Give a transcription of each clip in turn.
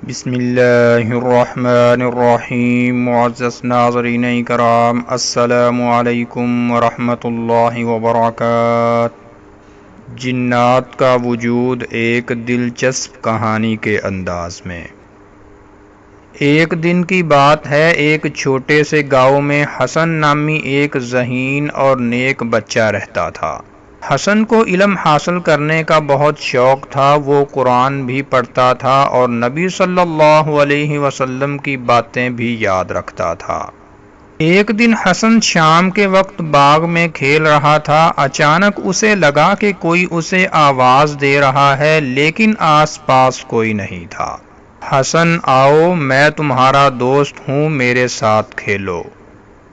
بسم اللہ الرحمن الرحیم۔ معزز ناظرین کرام، السلام علیکم ورحمۃ اللہ وبرکاتہ۔ جنات کا وجود ایک دلچسپ کہانی کے انداز میں۔ ایک دن کی بات ہے، ایک چھوٹے سے گاؤں میں حسن نامی ایک ذہین اور نیک بچہ رہتا تھا۔ حسن کو علم حاصل کرنے کا بہت شوق تھا، وہ قرآن بھی پڑھتا تھا اور نبی صلی اللہ علیہ وسلم کی باتیں بھی یاد رکھتا تھا۔ ایک دن حسن شام کے وقت باغ میں کھیل رہا تھا، اچانک اسے لگا کہ کوئی اسے آواز دے رہا ہے، لیکن آس پاس کوئی نہیں تھا۔ حسن آؤ، میں تمہارا دوست ہوں، میرے ساتھ کھیلو۔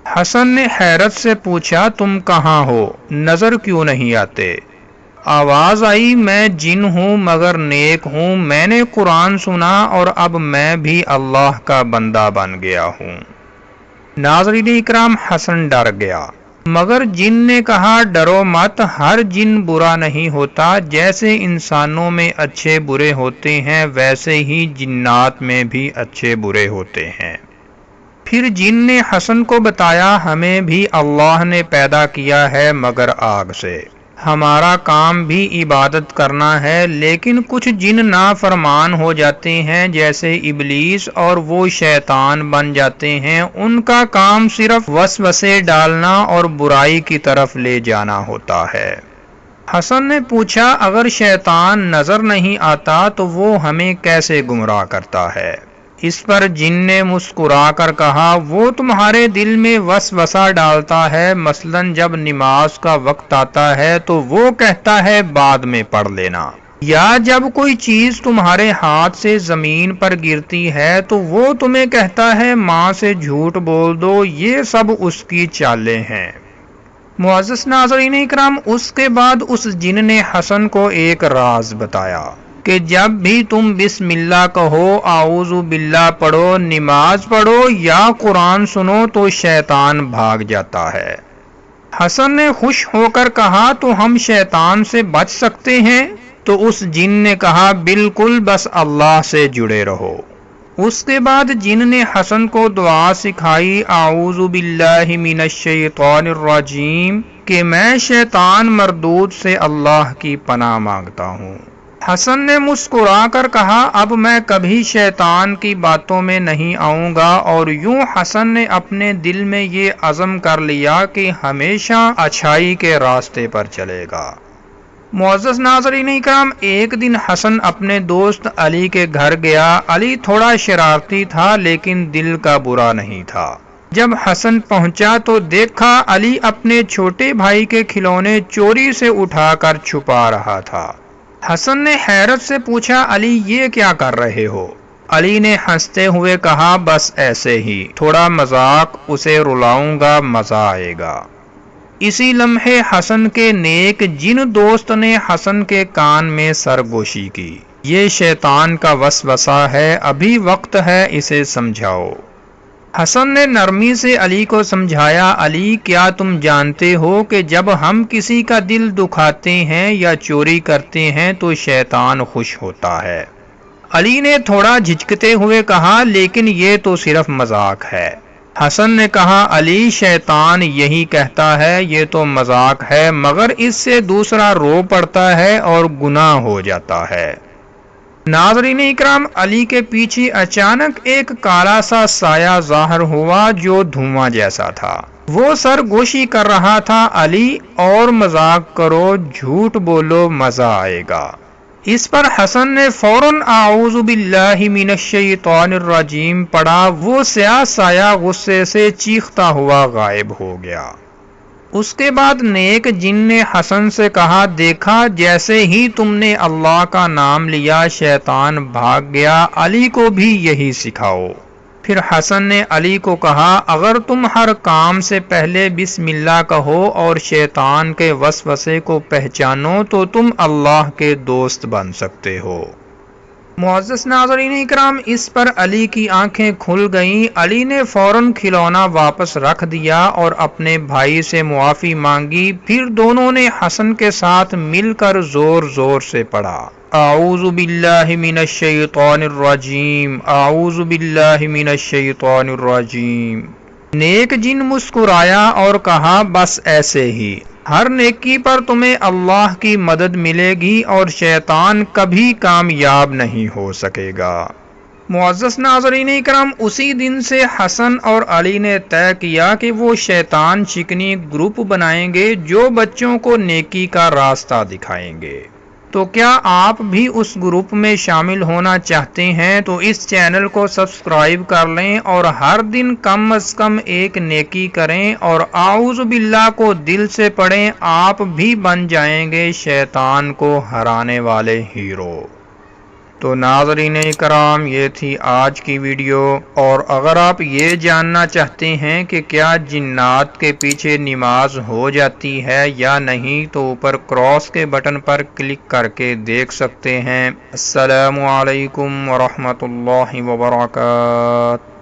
حسن نے حیرت سے پوچھا، تم کہاں ہو؟ نظر کیوں نہیں آتے؟ آواز آئی، میں جن ہوں مگر نیک ہوں، میں نے قرآن سنا اور اب میں بھی اللہ کا بندہ بن گیا ہوں۔ ناظرین اکرام، حسن ڈر گیا، مگر جن نے کہا ڈرو مت، ہر جن برا نہیں ہوتا، جیسے انسانوں میں اچھے برے ہوتے ہیں ویسے ہی جنات میں بھی اچھے برے ہوتے ہیں۔ پھر جن نے حسن کو بتایا، ہمیں بھی اللہ نے پیدا کیا ہے مگر آگ سے، ہمارا کام بھی عبادت کرنا ہے، لیکن کچھ جن نافرمان ہو جاتے ہیں جیسے ابلیس، اور وہ شیطان بن جاتے ہیں، ان کا کام صرف وسوسے ڈالنا اور برائی کی طرف لے جانا ہوتا ہے۔ حسن نے پوچھا، اگر شیطان نظر نہیں آتا تو وہ ہمیں کیسے گمراہ کرتا ہے؟ اس پر جن نے مسکرا کر کہا، وہ تمہارے دل میں وسوسہ ڈالتا ہے، مثلا جب نماز کا وقت آتا ہے تو وہ کہتا ہے بعد میں پڑھ لینا، یا جب کوئی چیز تمہارے ہاتھ سے زمین پر گرتی ہے تو وہ تمہیں کہتا ہے ماں سے جھوٹ بول دو، یہ سب اس کی چالیں ہیں۔ معزز ناظرین اکرام، اس کے بعد اس جن نے حسن کو ایک راز بتایا کہ جب بھی تم بسم اللہ کہو، اعوذ باللہ پڑھو، نماز پڑھو یا قرآن سنو تو شیطان بھاگ جاتا ہے۔ حسن نے خوش ہو کر کہا، تو ہم شیطان سے بچ سکتے ہیں؟ تو اس جن نے کہا، بالکل، بس اللہ سے جڑے رہو۔ اس کے بعد جن نے حسن کو دعا سکھائی، اعوذ باللہ من الشیطان الرجیم، کہ میں شیطان مردود سے اللہ کی پناہ مانگتا ہوں۔ حسن نے مسکرا کر کہا، اب میں کبھی شیطان کی باتوں میں نہیں آؤں گا، اور یوں حسن نے اپنے دل میں یہ عزم کر لیا کہ ہمیشہ اچھائی کے راستے پر چلے گا۔ معزز ناظرین اکرام، ایک دن حسن اپنے دوست علی کے گھر گیا۔ علی تھوڑا شرارتی تھا لیکن دل کا برا نہیں تھا۔ جب حسن پہنچا تو دیکھا علی اپنے چھوٹے بھائی کے کھلونے چوری سے اٹھا کر چھپا رہا تھا۔ حسن نے حیرت سے پوچھا، علی یہ کیا کر رہے ہو؟ علی نے ہنستے ہوئے کہا، بس ایسے ہی، تھوڑا مذاق، اسے رلاؤں گا، مزہ آئے گا۔ اسی لمحے حسن کے نیک جن دوست نے حسن کے کان میں سرگوشی کی، یہ شیطان کا وسوسہ ہے، ابھی وقت ہے، اسے سمجھاؤ۔ حسن نے نرمی سے علی کو سمجھایا، علی کیا تم جانتے ہو کہ جب ہم کسی کا دل دکھاتے ہیں یا چوری کرتے ہیں تو شیطان خوش ہوتا ہے؟ علی نے تھوڑا جھجکتے ہوئے کہا، لیکن یہ تو صرف مذاق ہے۔ حسن نے کہا، علی شیطان یہی کہتا ہے، یہ تو مذاق ہے، مگر اس سے دوسرا رو پڑتا ہے اور گناہ ہو جاتا ہے۔ ناظرین اکرام، علی کے پیچھے اچانک ایک کالا سا سایہ ظاہر ہوا جو دھواں جیسا تھا، وہ سرگوشی کر رہا تھا، علی اور مذاق کرو، جھوٹ بولو، مزہ آئے گا۔ اس پر حسن نے فوراً اعوذ باللہ من الشیطان الرجیم پڑھا، وہ سیاہ سایہ غصے سے چیختا ہوا غائب ہو گیا۔ اس کے بعد نیک جن نے حسن سے کہا، دیکھا جیسے ہی تم نے اللہ کا نام لیا شیطان بھاگ گیا، علی کو بھی یہی سکھاؤ۔ پھر حسن نے علی کو کہا، اگر تم ہر کام سے پہلے بسم اللہ کہو اور شیطان کے وسوسے کو پہچانو تو تم اللہ کے دوست بن سکتے ہو۔ معزز ناظرین اکرام، اس پر علی کی آنکھیں کھل گئیں۔ علی نے فوراً کھلونا واپس رکھ دیا اور اپنے بھائی سے معافی مانگی، پھر دونوں نے حسن کے ساتھ مل کر زور زور سے پڑھا، اعوذ باللہ من الشیطان الرجیم، اعوذ باللہ من الشیطان الرجیم۔ نیک جن مسکرایا اور کہا بس ایسے ہی، ہر نیکی پر تمہیں اللہ کی مدد ملے گی اور شیطان کبھی کامیاب نہیں ہو سکے گا۔ معزز ناظرین اکرام، اسی دن سے حسن اور علی نے طے کیا کہ وہ شیطان شکنی گروپ بنائیں گے جو بچوں کو نیکی کا راستہ دکھائیں گے۔ تو کیا آپ بھی اس گروپ میں شامل ہونا چاہتے ہیں تو اس چینل کو سبسکرائب کر لیں اور ہر دن کم از کم ایک نیکی کریں اور اعوذ باللہ کو دل سے پڑھیں، آپ بھی بن جائیں گے شیطان کو ہرانے والے ہیرو۔ تو ناظرین کرام، یہ تھی آج کی ویڈیو، اور اگر آپ یہ جاننا چاہتے ہیں کہ کیا جنات کے پیچھے نماز ہو جاتی ہے یا نہیں تو اوپر کراس کے بٹن پر کلک کر کے دیکھ سکتے ہیں۔ السلام علیکم ورحمۃ اللہ وبرکاتہ۔